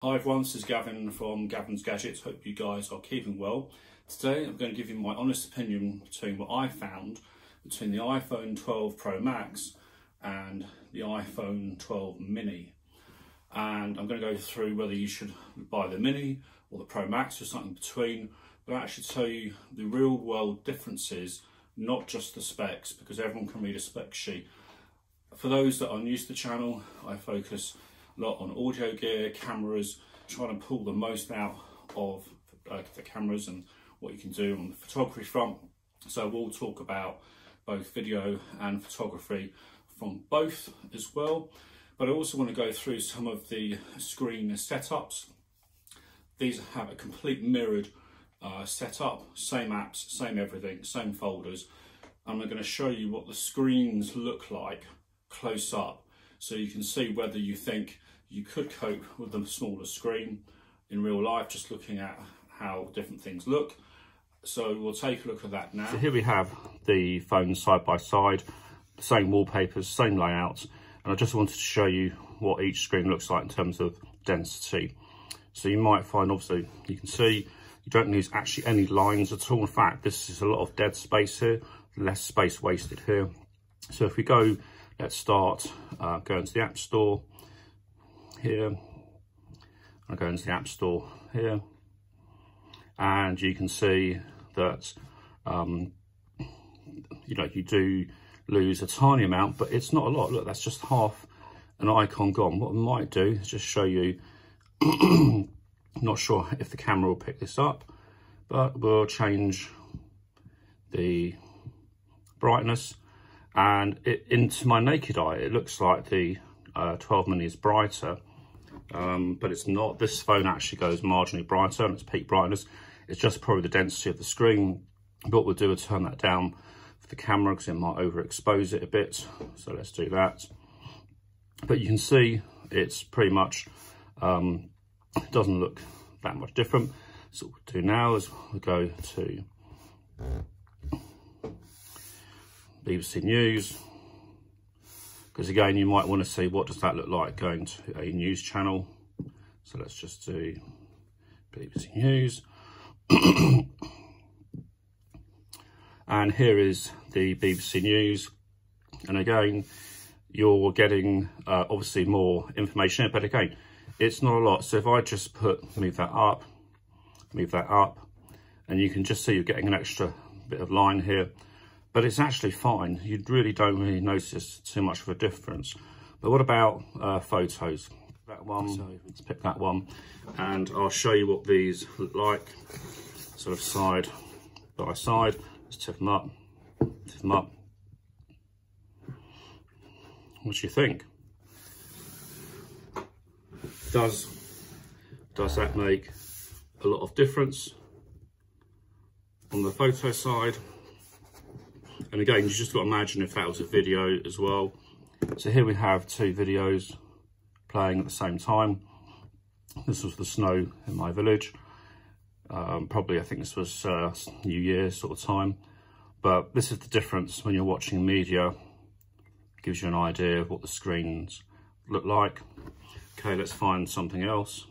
Hi everyone, this is Gavin from Gavin's Gadgets. Hope you guys are keeping well. Today I'm going to give you my honest opinion between what I found between the iPhone 12 Pro Max and the iPhone 12 Mini. And I'm going to go through whether you should buy the Mini or the Pro Max or something between, but I'll actually tell you the real world differences, not just the specs, because everyone can read a spec sheet. For those that are new to the channel, I focus a lot on audio gear, cameras, trying to pull the most out of the cameras and what you can do on the photography front. So we'll talk about both video and photography from both as well. But I also want to go through some of the screen setups. These have a complete mirrored setup, same apps, same everything, same folders. And I'm going to show you what the screens look like close up, so you can see whether you think you could cope with a smaller screen in real life, just looking at how different things look. So we'll take a look at that now. So here we have the phones side by side, same wallpapers, same layouts, and I just wanted to show you what each screen looks like in terms of density. So you might find, obviously, you can see you don't use actually any lines at all. In fact, this is a lot of dead space here, less space wasted here. So if we go, let's start going to the App Store here. I go into the App Store here, and you can see that you know, you do lose a tiny amount, but it's not a lot. Look, that's just half an icon gone. What I might do is just show you. Not sure if the camera will pick this up, but we'll change the brightness, and into my naked eye it looks like the 12 mini is brighter, but it's not. This phone actually goes marginally brighter and its peak brightness. It's just probably the density of the screen. What we'll do is turn that down for the camera because it might overexpose it a bit, so let's do that. But you can see it's pretty much it doesn't look that much different. So what we'll do now is we'll go to BBC News, because again you might want to see what does that look like going to a news channel. So let's just do BBC News. And here is the BBC News, and again you're getting obviously more information here, but again it's not a lot. So if I just move that up, and you can just see you're getting an extra bit of line here, but it's actually fine. You really don't notice too much of a difference. But what about photos? That one, so let's pick that one, and I'll show you what these look like, sort of side by side. Let's tip them up, What do you think? Does that make a lot of difference on the photo side? And again, you just got to imagine if that was a video as well. So here we have two videos playing at the same time. This was the snow in my village. Probably, I think this was New Year sort of time. But this is the difference when you're watching media. It gives you an idea of what the screens look like. Okay, let's find something else.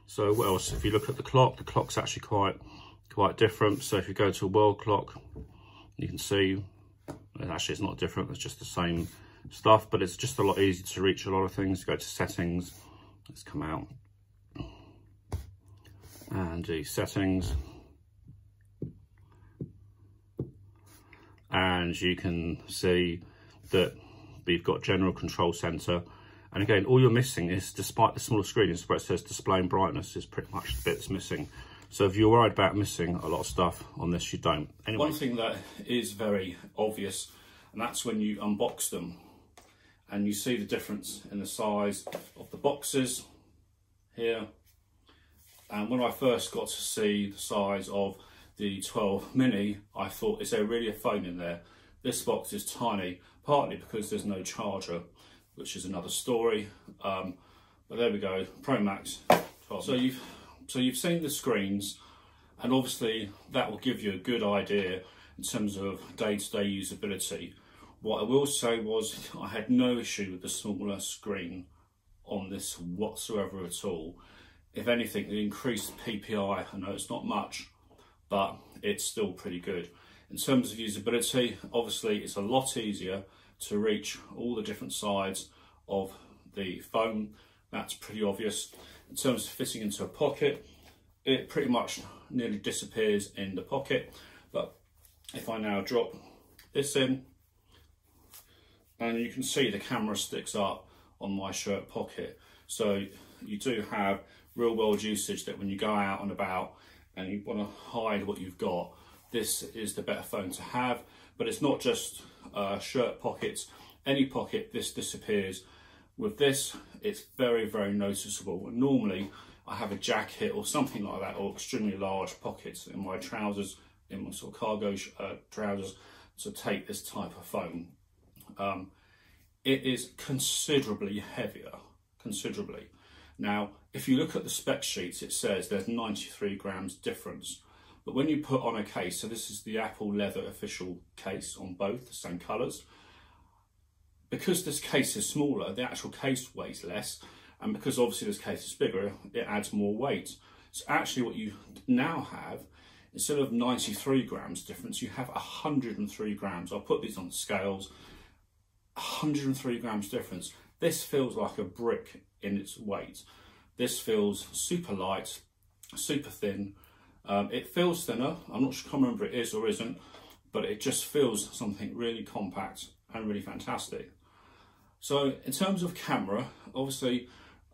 So what else? If you look at the clock's actually quite different. So if you go to a world clock, you can see, actually it's not different, it's just the same stuff, but it's just a lot easier to reach a lot of things. Go to settings, let's come out and do settings. And you can see that we've got general control center. And again, all you're missing is, despite the smaller screen, is where it says display and brightness is pretty much the bit that's missing. So if you're worried about missing a lot of stuff on this, you don't. Anyway. One thing that is very obvious, and that's when you unbox them and you see the difference in the size of the boxes here. And when I first got to see the size of the 12 mini, I thought, is there really a phone in there? This box is tiny, partly because there's no charger, which is another story. But there we go, Pro Max 12. So you've seen the screens, and obviously that will give you a good idea in terms of day-to-day usability. What I will say was I had no issue with the smaller screen on this whatsoever at all. if anything, the increased PPI, I know it's not much, but it's still pretty good. In terms of usability, obviously it's a lot easier to reach all the different sides of the phone. That's pretty obvious. In terms of fitting into a pocket, it pretty much nearly disappears in the pocket. But if I now drop this in, and you can see the camera sticks up on my shirt pocket. So you do have real world usage that when you go out and about and you want to hide what you've got, this is the better phone to have. But it's not just shirt pockets. Any pocket, this disappears. With this, it's very, very noticeable. And normally I have a jacket or something like that, or extremely large pockets in my trousers, in my sort of cargo trousers, to take this type of phone. It is considerably heavier, considerably. Now, if you look at the spec sheets, it says there's 93 grams difference. But when you put on a case, so this is the Apple leather official case on both, the same colours, because this case is smaller, the actual case weighs less, and because obviously this case is bigger, it adds more weight. So actually what you now have, instead of 93 grams difference, you have 103 grams. I'll put these on the scales. 103 grams difference. This feels like a brick in its weight. This feels super light, super thin. It feels thinner. I'm not sure, I can't remember if it is or isn't, but it just feels something really compact and really fantastic. So in terms of camera, obviously,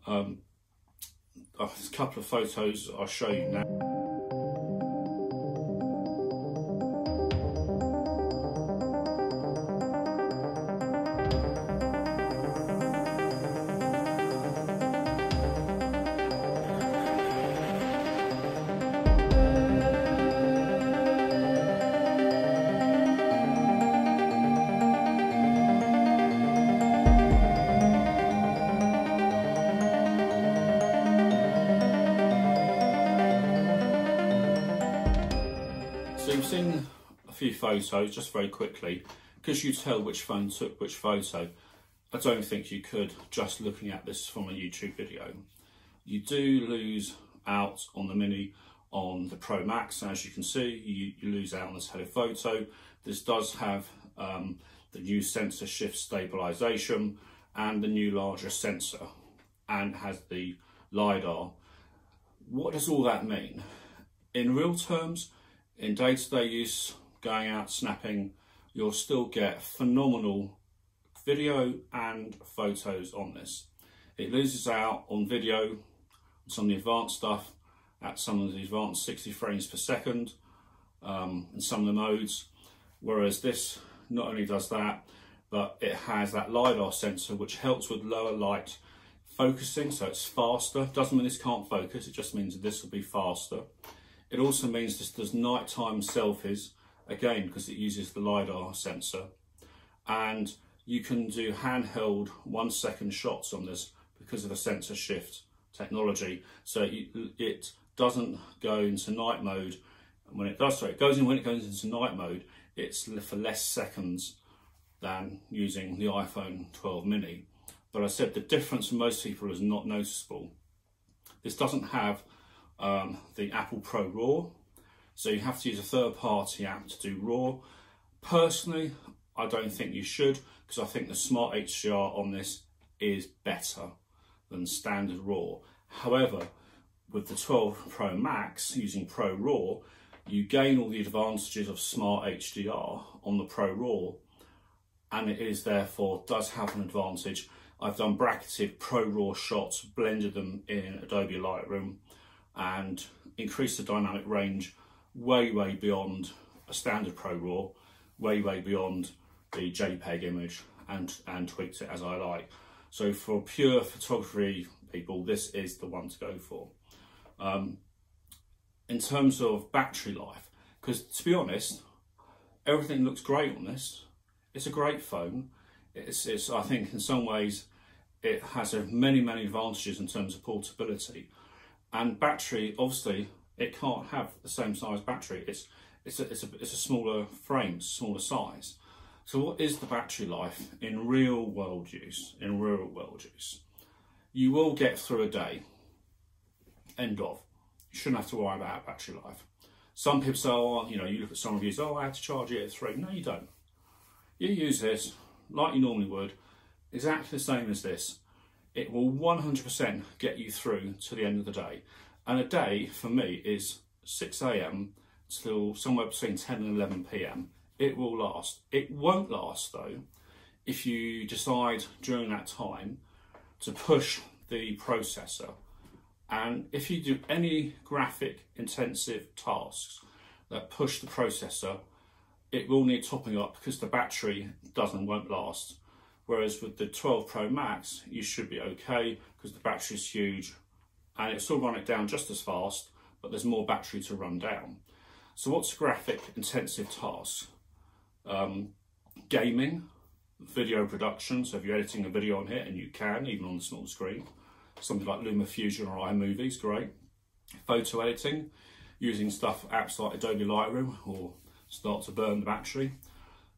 there's a couple of photos I'll show you now. So you've seen a few photos, just very quickly. Because you tell which phone took which photo, I don't think you could just looking at this from a YouTube video. You do lose out on the Mini on the Pro Max, and as you can see, you lose out on the telephoto. This does have the new sensor shift stabilization and the new larger sensor, and has the LiDAR. What does all that mean? In real terms, in day-to-day use, going out snapping, you'll still get phenomenal video and photos on this. It loses out on video, on some of the advanced stuff, at some of the advanced 60 frames per second, in some of the modes, whereas this not only does that, but it has that LiDAR sensor which helps with lower light focusing, so it's faster. Doesn't mean this can't focus, it just means that this will be faster. It also means this does nighttime selfies, again, because it uses the LiDAR sensor. And you can do handheld 1 second shots on this because of the sensor shift technology. So it doesn't go into night mode. When it does, when it goes into night mode, it's for less seconds than using the iPhone 12 mini. But I said the difference for most people is not noticeable. This doesn't have the Apple Pro RAW, so you have to use a third-party app to do RAW. Personally, I don't think you should, because I think the Smart HDR on this is better than standard RAW. However, with the 12 Pro Max using Pro RAW, you gain all the advantages of Smart HDR on the Pro RAW, and it is therefore does have an advantage. I've done bracketed Pro RAW shots, blended them in Adobe Lightroom, and increased the dynamic range way beyond a standard Pro RAW, way beyond the JPEG image, and tweaked it as I like. So for pure photography people, this is the one to go for. In terms of battery life, because to be honest, everything looks great on this. It's a great phone. It's I think in some ways it has many advantages in terms of portability. And battery, obviously, it can't have the same size battery. It's a smaller frame, smaller size. So what is the battery life in real world use? In real world use, you will get through a day. End of. You shouldn't have to worry about battery life. Some people say, oh, you know, you look at some reviews, oh, I had to charge it at 3. No, you don't. You use this like you normally would, exactly the same as this. It will 100% get you through to the end of the day. And a day, for me, is 6 AM till somewhere between 10 and 11 PM. It will last. It won't last, though, if you decide during that time to push the processor. And if you do any graphic intensive tasks that push the processor, it will need topping up because the battery won't last. Whereas with the 12 Pro Max, you should be okay because the battery is huge and it'll still run it down just as fast, but there's more battery to run down. So what's graphic intensive tasks? Gaming, video production. So if you're editing a video on here, and you can, even on the small screen, something like LumaFusion or iMovie is great. Photo editing, using apps like Adobe Lightroom or start to burn the battery.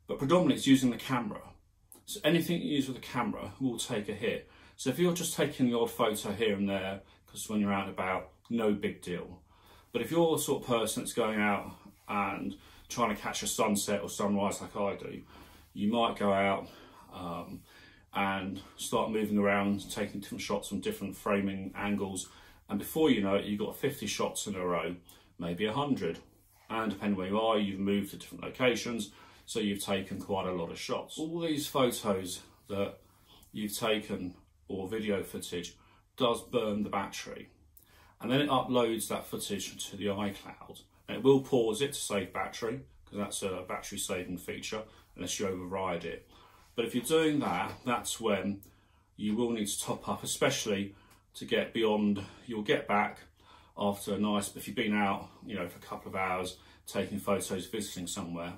But predominantly it's using the camera. So anything you use with a camera will take a hit. So if you're just taking the odd photo here and there, because when you're out and about, no big deal. But if you're the sort of person that's going out and trying to catch a sunset or sunrise like I do, you might go out and start moving around, taking different shots from different framing angles, and before you know it, you've got 50 shots in a row, maybe 100. And depending where you are, you've moved to different locations, so you've taken quite a lot of shots. All these photos that you've taken or video footage does burn the battery, and then it uploads that footage to the iCloud, and it will pause it to save battery, because that's a battery saving feature unless you override it. But if you're doing that, that's when you will need to top up, especially to get beyond. You'll get back after a nice, if you've been out, you know, for a couple of hours taking photos, visiting somewhere,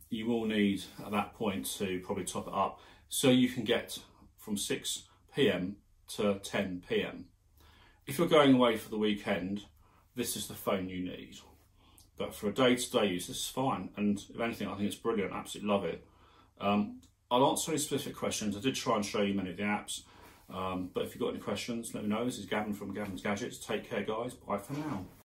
you will need at that point to probably top it up so you can get from 6 PM to 10 PM. If you're going away for the weekend, this is the phone you need. But for a day-to-day use, this is fine. And if anything, I think it's brilliant. I absolutely love it. I'll answer any specific questions. I did try and show you many of the apps. But if you've got any questions, let me know. This is Gavin from Gavin's Gadgets. Take care, guys. Bye for now.